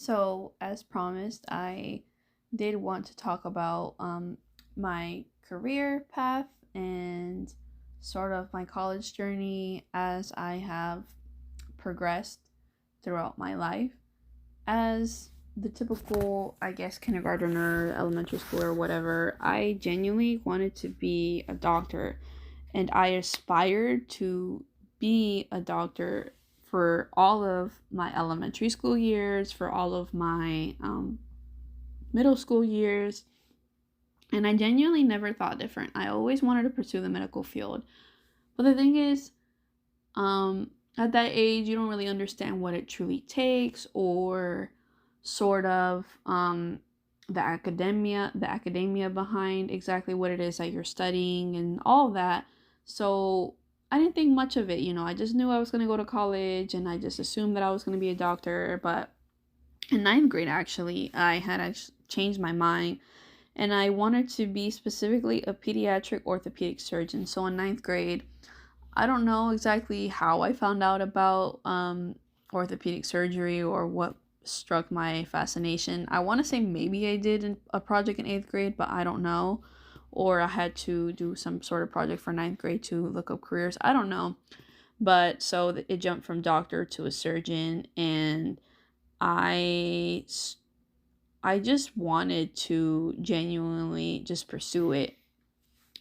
So, as promised, I did want to talk about my career path and sort of my college journey as I have progressed throughout my life. As the typical, I guess, kindergartner, elementary school, or whatever, I genuinely wanted to be a doctor and I aspired to be a doctor for all of my elementary school years, for all of my middle school years, and I genuinely never thought different. I always wanted to pursue the medical field. But the thing is, at that age, you don't really understand what it truly takes or sort of the academia behind exactly what it is that you're studying and all that. So I didn't think much of it. I just knew I was going to go to college and I just assumed that I was going to be a doctor. But in ninth grade, actually, I had changed my mind and I wanted to be specifically a pediatric orthopedic surgeon. So in ninth grade, I don't know exactly how I found out about orthopedic surgery or what struck my fascination. I want to say maybe I did a project in eighth grade, but I don't know. Or I had to do some sort of project for ninth grade to look up careers. I don't know. But so it jumped from doctor to a surgeon, and I I just wanted to genuinely just pursue it.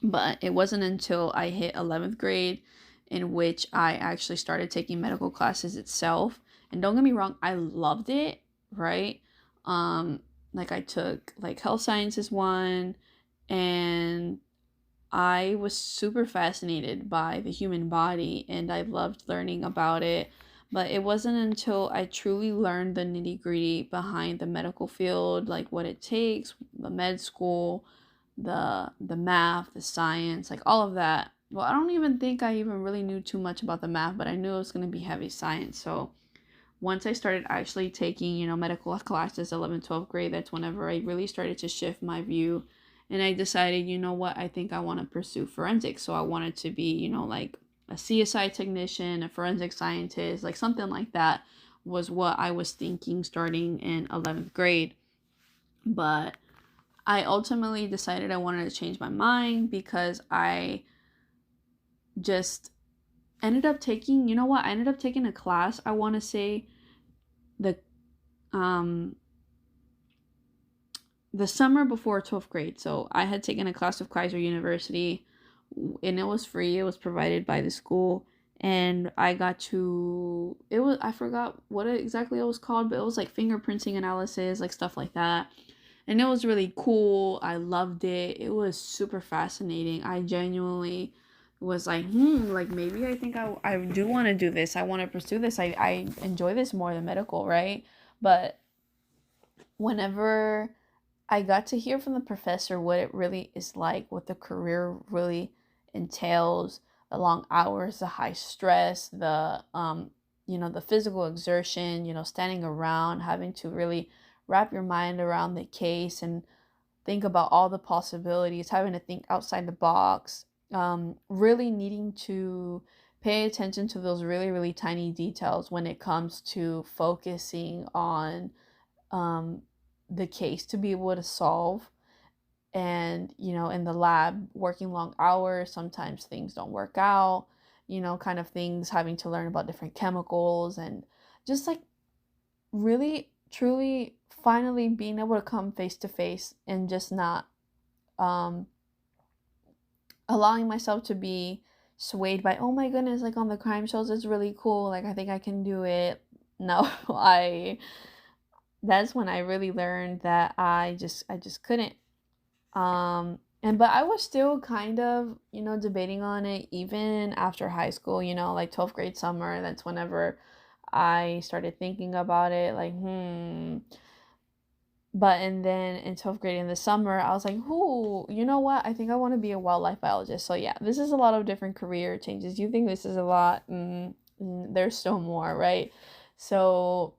But it wasn't until I hit 11th grade in which I actually started taking medical classes itself. And don't get me wrong, I loved it, right? Like I took like health sciences one and I was super fascinated by the human body and I loved learning about it. But it wasn't until I truly learned the nitty gritty behind the medical field, like what it takes, the med school, the math, the science, like all of that. Well, I don't even think I even really knew too much about the math, but I knew it was going to be heavy science. So once I started actually taking, medical classes, 11th, 12th grade, that's whenever I really started to shift my view. And I decided, you know what, I think I want to pursue forensics. So I wanted to be, like a CSI technician, a forensic scientist, like something like that was what I was thinking starting in 11th grade. But I ultimately decided I wanted to change my mind because I just ended up taking, I ended up taking a class, I want to say the um the summer before 12th grade. So I had taken a class with Kaiser University and it was free. It was provided by the school and I got to I forgot what exactly it was called, but it was like fingerprinting analysis, like stuff like that. And it was really cool. I loved it. It was super fascinating. I genuinely was like, like maybe I think I do want to do this. I want to pursue this. I enjoy this more than medical, right? But whenever I got to hear from the professor what it really is like, what the career really entails, the long hours, the high stress, the physical exertion, standing around, having to really wrap your mind around the case and think about all the possibilities, having to think outside the box, really needing to pay attention to those really, really tiny details when it comes to focusing on um, the case to be able to solve. And, in the lab, working long hours, sometimes things don't work out, kind of things, having to learn about different chemicals and just like really truly finally being able to come face to face and just not um allowing myself to be swayed by, oh my goodness, like on the crime shows it's really cool, like I think I can do it. No, I that's when I really learned that I just couldn't. And but I was still kind of, debating on it even after high school, like 12th grade summer. That's whenever I started thinking about it, like, But and then in 12th grade in the summer, I was like, "Ooh, you know what? I think I want to be a wildlife biologist." So yeah, this is a lot of different career changes. You think this is a lot? There's still more, right? So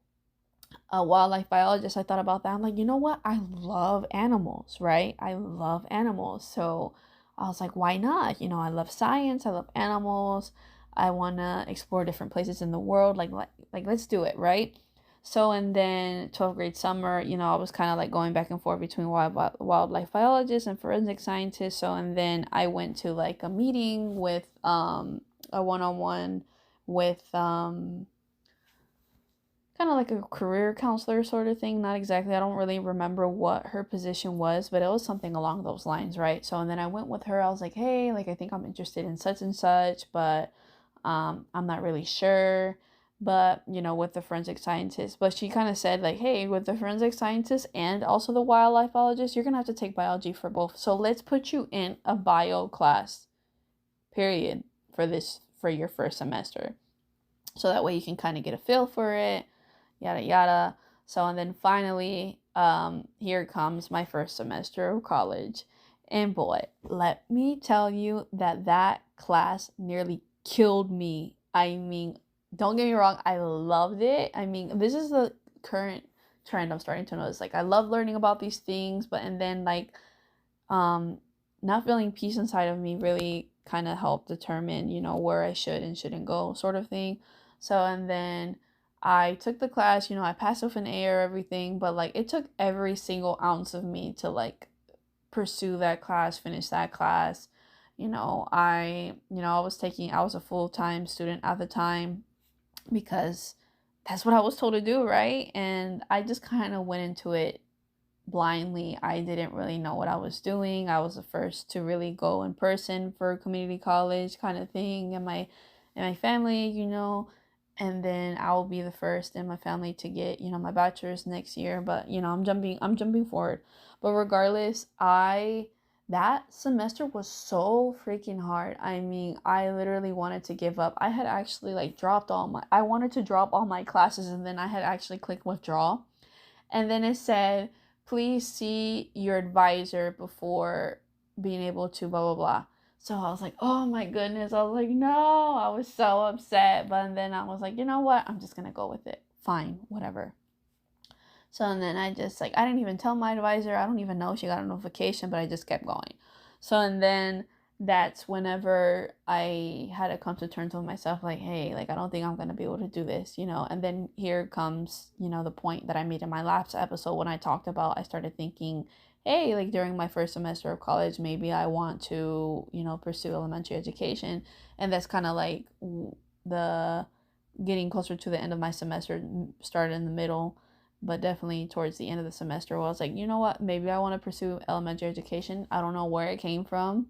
a wildlife biologist, I thought about that. I'm like, you know what? I love animals, right? I love animals. So I was like, why not? I love science. I love animals. I want to explore different places in the world. Like let's do it, right? So, and then 12th grade summer, I was kind of like going back and forth between wildlife biologist and forensic scientist. So, and then I went to like a meeting with a one-on-one with kind of like a career counselor sort of thing. Not exactly. I don't really remember what her position was, but it was something along those lines, right? So, and then I went with her. I was like, hey, like I think I'm interested in such and such, but I'm not really sure. But with the forensic scientist, but she kind of said like, hey, with the forensic scientist and also the wildlife biologist, you're gonna have to take biology for both. So let's put you in a bio class, period, for your first semester. So that way you can kind of get a feel for it, yada yada. So, and then finally, here comes my first semester of college. And boy, let me tell you that class nearly killed me. I mean, don't get me wrong, I loved it. I mean, this is the current trend I'm starting to notice. Like, I love learning about these things, but and then like not feeling peace inside of me really kind of helped determine, where I should and shouldn't go, sort of thing. So, and then I took the class, I passed with an A or everything, but like it took every single ounce of me to like pursue that class, finish that class. I was a full-time student at the time because that's what I was told to do, right? And I just kind of went into it blindly. I didn't really know what I was doing. I was the first to really go in person for community college kind of thing in my family, and then I will be the first in my family to get, my bachelor's next year. But I'm jumping forward. But regardless, that semester was so freaking hard. I mean, I literally wanted to give up. I had actually like I wanted to drop all my classes, and then I had actually clicked withdraw. And then it said, please see your advisor before being able to blah, blah, blah. So I was like, oh my goodness. I was like, no, I was so upset. But then I was like, you know what? I'm just going to go with it. Fine, whatever. So and then I just like, I didn't even tell my advisor. I don't even know she got a notification, but I just kept going. So and then that's whenever I had to come to terms with myself, like, hey, like I don't think I'm gonna be able to do this, And then here comes, the point that I made in my last episode when I talked about I started thinking, hey, like during my first semester of college, maybe I want to, pursue elementary education, and that's kind of like the getting closer to the end of my semester, started in the middle, but definitely towards the end of the semester where I was like, you know what, maybe I want to pursue elementary education. I don't know where it came from,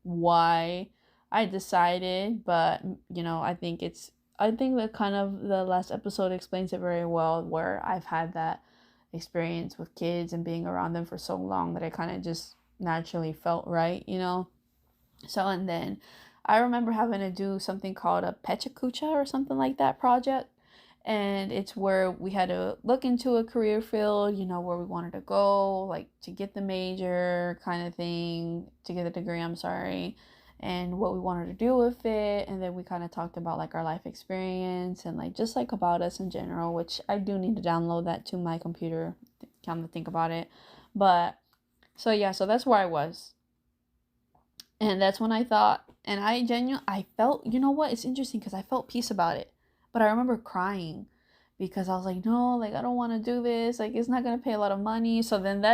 why I decided, but I think that kind of the last episode explains it very well, where I've had that experience with kids and being around them for so long that I kind of just naturally felt right. So, and then I remember having to do something called a Pechakucha or something like that project. And it's where we had to look into a career field, where we wanted to go, like to get the major kind of thing, to get the degree, I'm sorry, and what we wanted to do with it. And then we kind of talked about like our life experience and like just like about us in general, which I do need to download that to my computer, come to think about it. But so yeah, so that's where I was. And that's when I thought, and I felt, what? It's interesting because I felt peace about it. But I remember crying because I was like, no, like, I don't want to do this. Like, it's not going to pay a lot of money. So then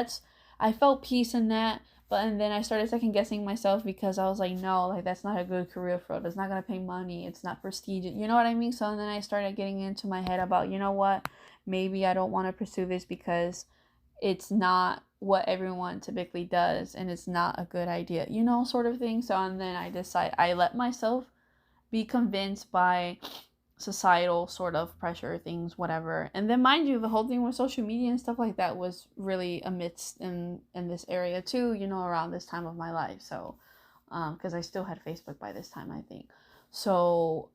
I felt peace in that. And then I started second guessing myself because I was like, no, like, that's not a good career field. It's not going to pay money. It's not prestigious. You know what I mean? So then I started getting into my head about, you know what? Maybe I don't want to pursue this because it's not what everyone typically does and it's not a good idea, sort of thing. So and then I let myself be convinced by societal sort of pressure things, whatever. And then mind you, the whole thing with social media and stuff like that was really amidst in this area too, around this time of my life. So because I still had Facebook by this time, I think. So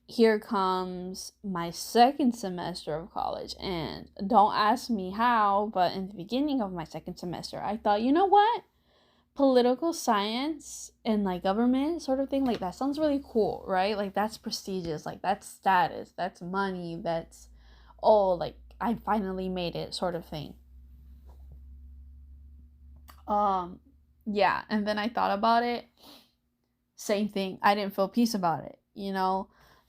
here comes my second semester of college, and don't ask me how, but in the beginning of my second semester I thought, you know what, political science and like government sort of thing, like that sounds really cool, right? Like that's prestigious, like that's status, that's money, that's like I finally made it sort of thing. Yeah, and then I thought about it, same thing, I didn't feel peace about it.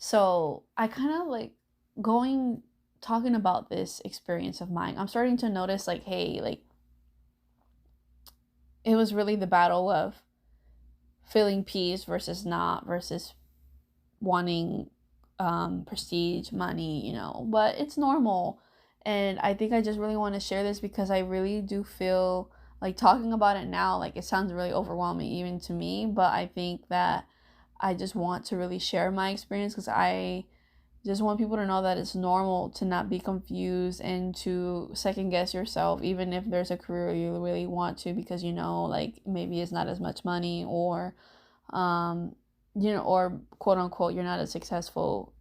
So I kind of like going talking about this experience of mine. I'm starting to notice like, hey, like it was really the battle of feeling peace versus not, versus wanting prestige, money, but it's normal. And I think I just really want to share this because I really do feel like talking about it now, like it sounds really overwhelming even to me, but I think that I just want to really share my experience because I just want people to know that it's normal to not be confused and to second guess yourself, even if there's a career you really want to, because like maybe it's not as much money, or um, or quote unquote, you're not as successful,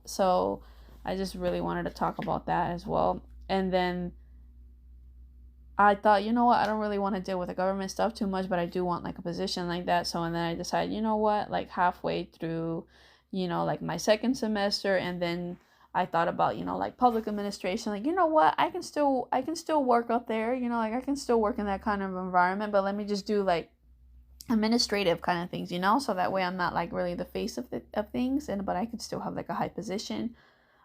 So I just really wanted to talk about that as well. And then I thought, what, I don't really want to deal with the government stuff too much, but I do want like a position like that. So, and then I decided, what, like halfway through, like my second semester, and then I thought about, like public administration, like, what, I can still work up there, like I can still work in that kind of environment, but let me just do like administrative kind of things, so that way I'm not like really the face of things, and but I could still have like a high position.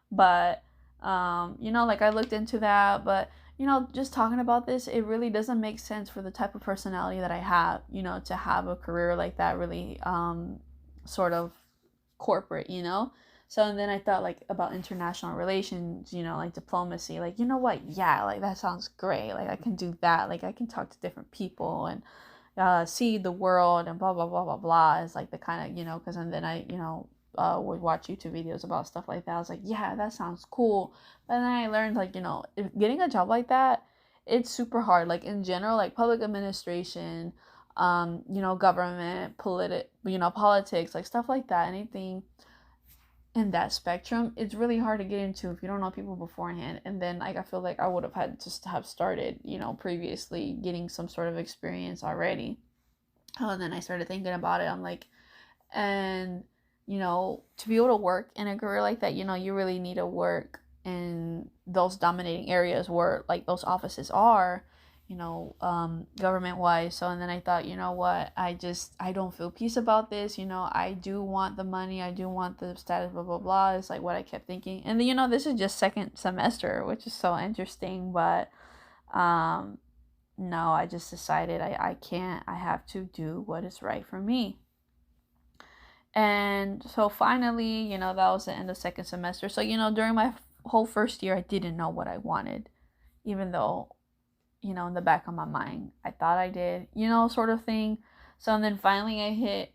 But like I looked into that, but just talking about this, it really doesn't make sense for the type of personality that I have, to have a career like that, really sort of corporate, So, and then I thought like about international relations, like diplomacy, like, what, yeah, like that sounds great, like I can do that, like I can talk to different people and see the world and blah blah blah blah blah, is like the kind of, because, and then I would watch YouTube videos about stuff like that. I was like, yeah, that sounds cool. But then I learned like, if getting a job like that, it's super hard. Like in general, like public administration, government, politics, like stuff like that, anything in that spectrum, it's really hard to get into if you don't know people beforehand. And then like I feel like I would have had to have started, previously getting some sort of experience already. And then I started thinking about it. I'm like, and to be able to work in a career like that, you really need to work in those dominating areas where like those offices are, government wise. So, and then I thought, what, I don't feel peace about this. I do want the money, I do want the status, blah blah blah, is like what I kept thinking. And then this is just second semester, which is so interesting. But no, I just decided I can't, I have to do what is right for me. And so finally, that was the end of second semester. So, during my whole first year, I didn't know what I wanted, even though, in the back of my mind, I thought I did, sort of thing. So, and then finally I hit,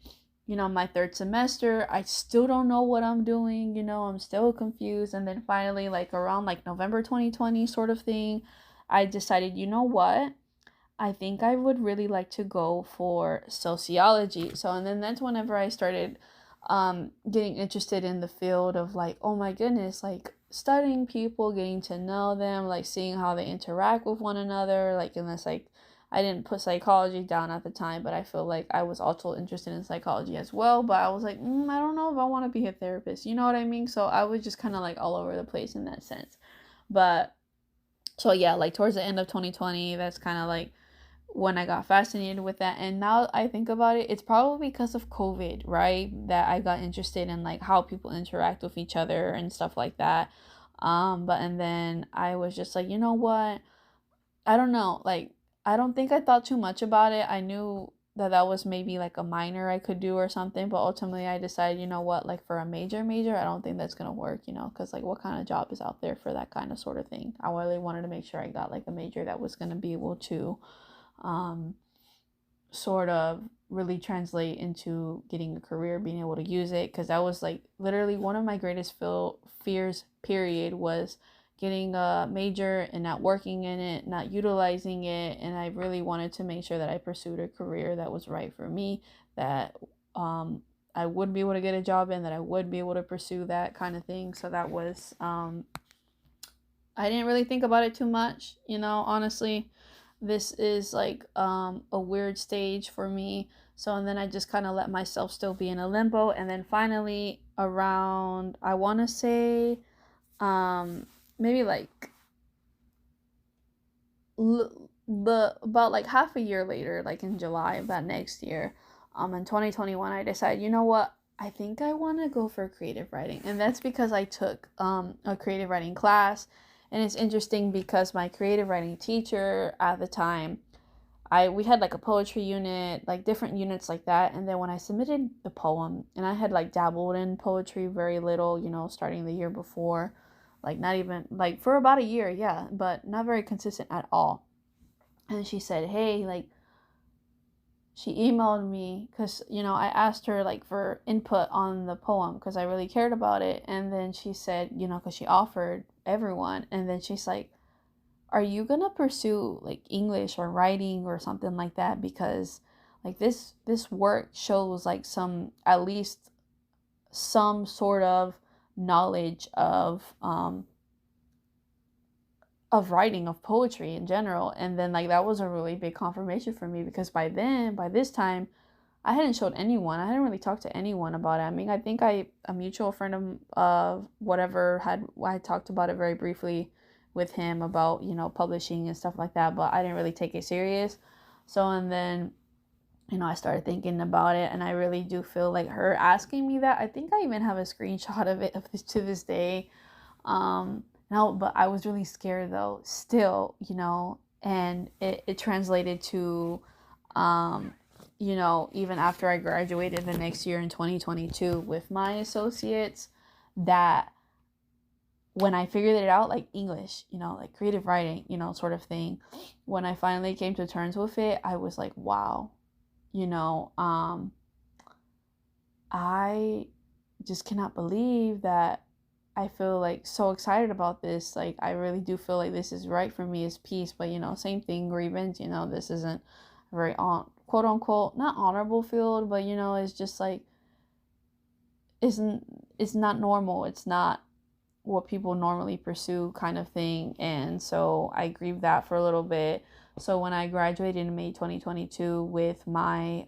my third semester. I still don't know what I'm doing, I'm still confused. And then finally, like around like November 2020 sort of thing, I decided, what? I think I would really like to go for sociology. So, and then that's whenever I started getting interested in the field of like, oh my goodness, like studying people, getting to know them, like seeing how they interact with one another. Like, and this, like, I didn't put psychology down at the time, but I feel like I was also interested in psychology as well. But I was like, I don't know if I want to be a therapist. You know what I mean? So I was just kind of like all over the place in that sense. But so yeah, like towards the end of 2020, that's kind of like when I got fascinated with that. And now I think about it, it's probably because of COVID, right? That I got interested in like how people interact with each other and stuff like that. But and then I was just like, what? I don't know. Like, I don't think I thought too much about it. I knew that was maybe like a minor I could do or something, but ultimately I decided, what, like for a major, I don't think that's gonna work, because like what kind of job is out there for that kind of sort of thing? I really wanted to make sure I got like a major that was gonna be able to um, sort of really translate into getting a career, being able to use it, because that was like literally one of my greatest fears period, was getting a major and not working in it, not utilizing it. And I really wanted to make sure that I pursued a career that was right for me, that I would be able to get a job in, that I would be able to pursue that kind of thing. So that was I didn't really think about it too much, honestly. This is like a weird stage for me. So, and then I just kind of let myself still be in a limbo. And then finally around, I want to say maybe like about like half a year later, like in July of that next year, in 2021, I decided, what, I think I want to go for creative writing. And that's because I took a creative writing class. And it's interesting because my creative writing teacher at the time, we had like a poetry unit, like different units like that. And then when I submitted the poem, and I had like dabbled in poetry very little, starting the year before, like not even like for about a year, yeah, but not very consistent at all. And she said, hey, like, she emailed me because, I asked her like for input on the poem because I really cared about it. And then she said, because she offered everyone. And then she's like, are you gonna pursue like English or writing or something like that? Because like this work shows like at least some sort of knowledge of writing, of poetry in general. And then like that was a really big confirmation for me because by this time, I hadn't showed anyone. I hadn't really talked to anyone about it. I mean, I think a mutual friend of whatever I talked about it very briefly with him about, publishing and stuff like that, but I didn't really take it serious. So, and then, I started thinking about it, and I really do feel like her asking me that. I think I even have a screenshot of it to this day. No, but I was really scared though, still, and it translated to, even after I graduated the next year in 2022 with my associates, that when I figured it out, like English, like creative writing, sort of thing, when I finally came to terms with it, I was like, wow, I just cannot believe that I feel like so excited about this. Like, I really do feel like this is right for me as peace, but same thing, grievance, this isn't a very quote unquote, not honorable field, but it's just like, it's not normal. It's not what people normally pursue kind of thing. And so I grieved that for a little bit. So when I graduated in May 2022 with my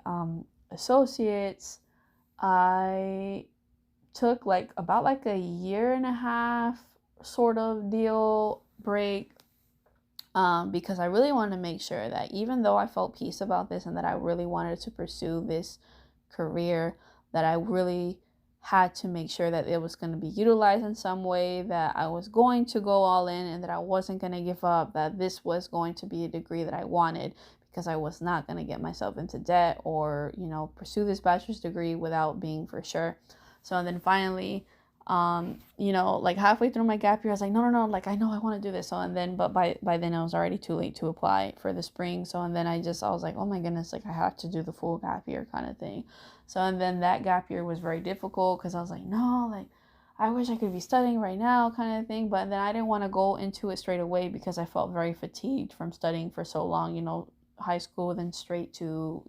associates, I took like about like a year and a half sort of deal break, because I really wanted to make sure that even though I felt peace about this and that I really wanted to pursue this career, that I really had to make sure that it was going to be utilized in some way, that I was going to go all in, and that I wasn't going to give up, that this was going to be a degree that I wanted, because I was not going to get myself into debt or, pursue this bachelor's degree without being for sure. So, and then finally, like halfway through my gap year, I was like, no, like, I know I want to do this. So, and then, but by then it was already too late to apply for the spring. So, and then I was like, oh my goodness, like I have to do the full gap year kind of thing. So, and then that gap year was very difficult because I was like, no, like, I wish I could be studying right now kind of thing. But then I didn't want to go into it straight away because I felt very fatigued from studying for so long, high school, then straight to,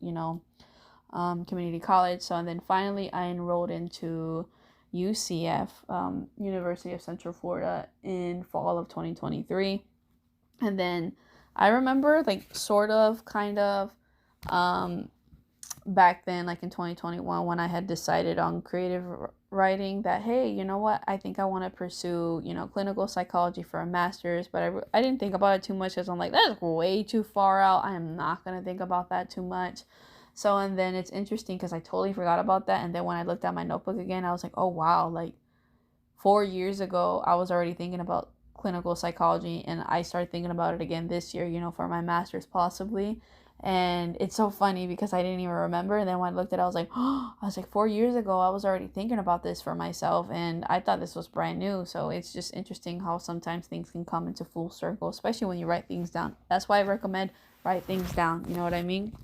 community college. So, and then finally I enrolled into UCF, University of Central Florida, in fall of 2023. And then I remember like sort of kind of back then, like in 2021, when I had decided on creative writing, that hey, you know what, I think I want to pursue clinical psychology for a master's. But I didn't think about it too much because I'm like, that's way too far out. I am not going to think about that too much. So, and then it's interesting because I totally forgot about that. And then when I looked at my notebook again, I was like, oh, wow, like 4 years ago, I was already thinking about clinical psychology. And I started thinking about it again this year, for my master's possibly. And it's so funny because I didn't even remember. And then when I looked at it, I was like, oh, 4 years ago, I was already thinking about this for myself. And I thought this was brand new. So it's just interesting how sometimes things can come into full circle, especially when you write things down. That's why I recommend write things down. You know what I mean?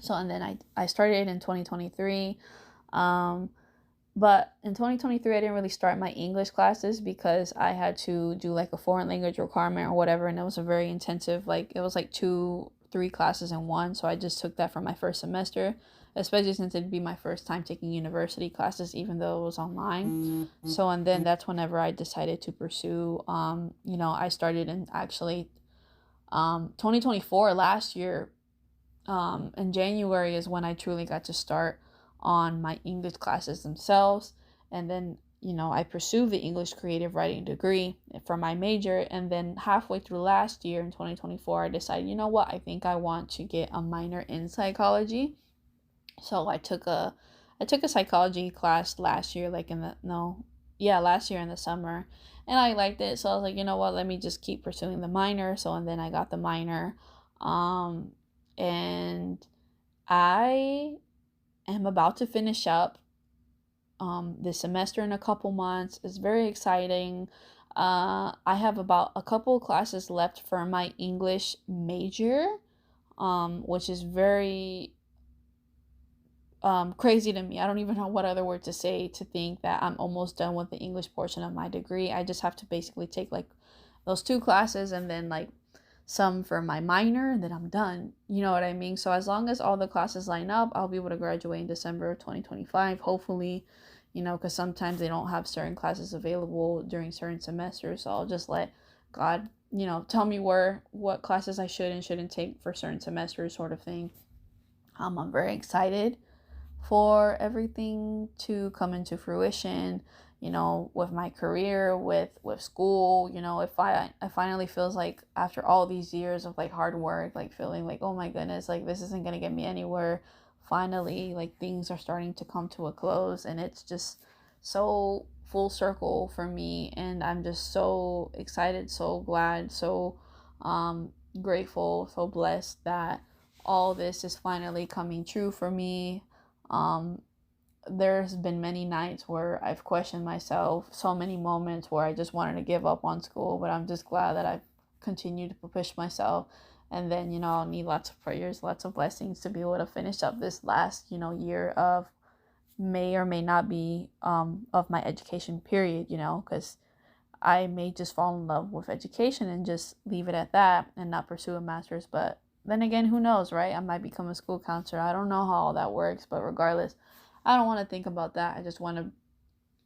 So, and then I started in 2023. But in 2023, I didn't really start my English classes because I had to do like a foreign language requirement or whatever. And it was a very intensive, like it was like 2-3 classes in one. So I just took that for my first semester, especially since it'd be my first time taking university classes, even though it was online. So, and then that's whenever I decided to pursue, I started in actually 2024 last year. In January is when I truly got to start on my English classes themselves. And then, I pursued the English creative writing degree for my major. And then halfway through last year in 2024, I decided, you know what, I think I want to get a minor in psychology. So I took a I took a psychology class last year, like in the, no, yeah, last year in the summer. And I liked it. So I was like, you know what, let me just keep pursuing the minor. So, and then I got the minor. Um, and I am about to finish up this semester in a couple months. It's very exciting. I have about a couple classes left for my English major, which is very crazy to me. I don't even know what other word to say to think that I'm almost done with the English portion of my degree. I just have to basically take like those two classes and then like some for my minor, and then I'm done. You know what I mean? So as long as all the classes line up, I'll be able to graduate in December of 2025, hopefully, because sometimes they don't have certain classes available during certain semesters. So I'll just let God, tell me what classes I should and shouldn't take for certain semesters, sort of thing. I'm very excited for everything to come into fruition, with my career, with school. If I finally feels like after all these years of like hard work, like feeling like, oh my goodness, like this isn't gonna get me anywhere, finally like things are starting to come to a close, and it's just so full circle for me, and I'm just so excited, so glad, so grateful, so blessed that all this is finally coming true for me. um there's been many nights where I've questioned myself, so many moments where I just wanted to give up on school, but I'm just glad that I've continued to push myself. And then, I'll need lots of prayers, lots of blessings to be able to finish up this last, year of may or may not be of my education period, because I may just fall in love with education and just leave it at that and not pursue a master's. But then again, who knows, right? I might become a school counselor. I don't know how all that works, but regardless, I don't want to think about that. I just want to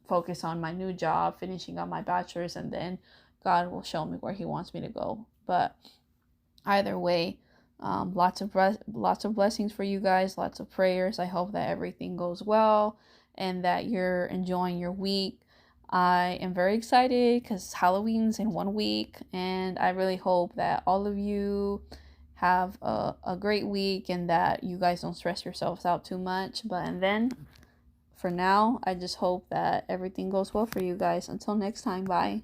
focus on my new job, finishing up my bachelor's, and then God will show me where He wants me to go. But either way, lots of blessings for you guys, lots of prayers. I hope that everything goes well and that you're enjoying your week. I am very excited because Halloween's in 1 week, and I really hope that all of you have a great week and that you guys don't stress yourselves out too much. But and then for now, I just hope that everything goes well for you guys. Until next time, bye.